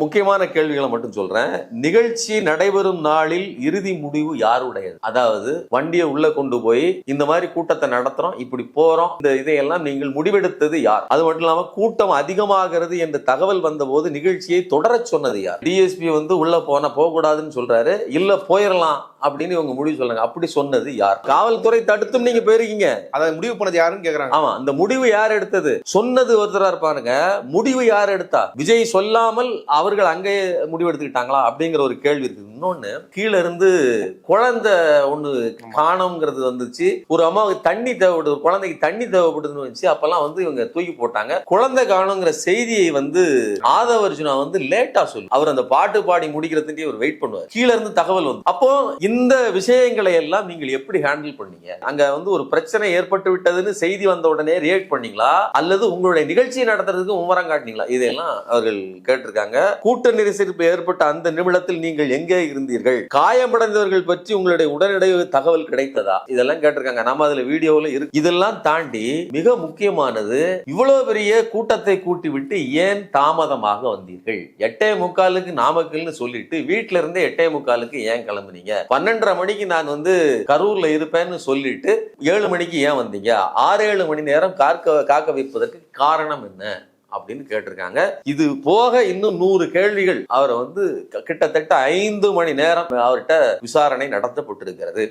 முக்கியமான கேள்விகளை மட்டும் சொல்றேன். நிகழ்ச்சி நடைபெறும் நாளில் இறுதி முடிவு யாருடையது? அதாவது வண்டியை உள்ள கொண்டு போய் இந்த மாதிரி கூட்டத்தை நடத்துறோம், இப்படி போறோம், இந்த இதையெல்லாம் நீங்கள் முடிவெடுத்தது யார்? அது மட்டும் இல்லாம கூட்டம் அதிகமாகிறது என்ற தகவல் வந்த போது நிகழ்ச்சியை தொடர சொன்னது யார்? டிஎஸ்பி உள்ள போக கூடாதுன்னு சொல்றாரு, இல்ல போயிடலாம் அப்படின்னு இவங்க முடிவு சொல்றாங்க. அப்படி சொன்னது யார்? காவல்துறை தடுத்தும் நீங்க போயிருக்கீங்க, அதை முடிவு பண்ணது யாருன்னு கேக்குறாங்க. ஆமா, அந்த முடிவு யார் எடுத்தது? சொன்னது ஒருத்தரா இருப்பாருங்க, முடிவு யார் எடுத்தா? விஜய் சொல்லாமல் அவர்கள் அங்கே முடிவு எடுத்துக்கிட்டாங்களா அப்படிங்கிற ஒரு கேள்வி இருக்கு. இன்னொன்னு, கீழ இருந்து குழந்தை ஒண்ணு காணோங்கிறது வந்துச்சு. ஒரு அம்மாவுக்கு தண்ணி தேவைப்படுது, ஒரு குழந்தைக்கு தண்ணி தேவைப்படுதுன்னு வந்துச்சு. அப்பெல்லாம் இவங்க தூக்கி போட்டாங்க. குழந்தை காணுங்கிற செய்தியை ஆதவ அர்ஜுனா லேட்டா சொல்லி அவர் அந்த பாட்டு பாடி முடிக்கிறதுக்கு அவர் வெயிட் பண்ணுவார். கீழ இருந்து தகவல் அப்போ இந்த விஷயங்களை எல்லாம் நீங்கள் எப்படி ஹேண்டில் பண்ணீங்க? அங்க ஒரு பிரச்சனை ஏற்பட்டு விட்டதுன்னு செய்தி வந்த உடனே ரியாக்ட் பண்ணீங்களா, அல்லது உங்களுடைய நிகழ்ச்சியை நடத்துறதுக்கு மும்முரம் காட்டினீங்களா? இதெல்லாம் அவர்கள் கேட்டிருக்காங்க. கூட்ட நெரிசல் ஏற்பட்ட அந்த நிமிடத்தில் நீங்கள் எங்கே இருந்தீர்கள்? காயமடைந்தவர்கள் பற்றி உங்களுடைய உடனடி தகவல் கிடைத்ததா? இதெல்லாம் கேட்டிருக்காங்க. நம்ம அதுல வீடியோல இருக்கு. இதெல்லாம் தாண்டி மிக முக்கியமானது, இவ்வளவு பெரிய கூட்டத்தை கூட்டி விட்டு ஏன் தாமதமாக வந்தீர்கள்? 8:45 நாமக்கல்னு சொல்லிட்டு வீட்டுல இருந்து 8:45 ஏன் கிளம்புனீங்க? 12:30 மணிக்கு நான் கரூர்ல இருப்பேன்னு சொல்லிட்டு 7 மணிக்கு ஏன் வந்தீங்க? 6-7 மணி நேரம் காக்க வைப்பதற்கு காரணம் என்ன அப்படின்னு கேட்டிருக்காங்க. இது போக இன்னும் 100 கேள்விகள் அவரை கிட்டத்தட்ட 5 மணி நேரம் அவர்கிட்ட விசாரணை நடத்தப்பட்டிருக்கிறது.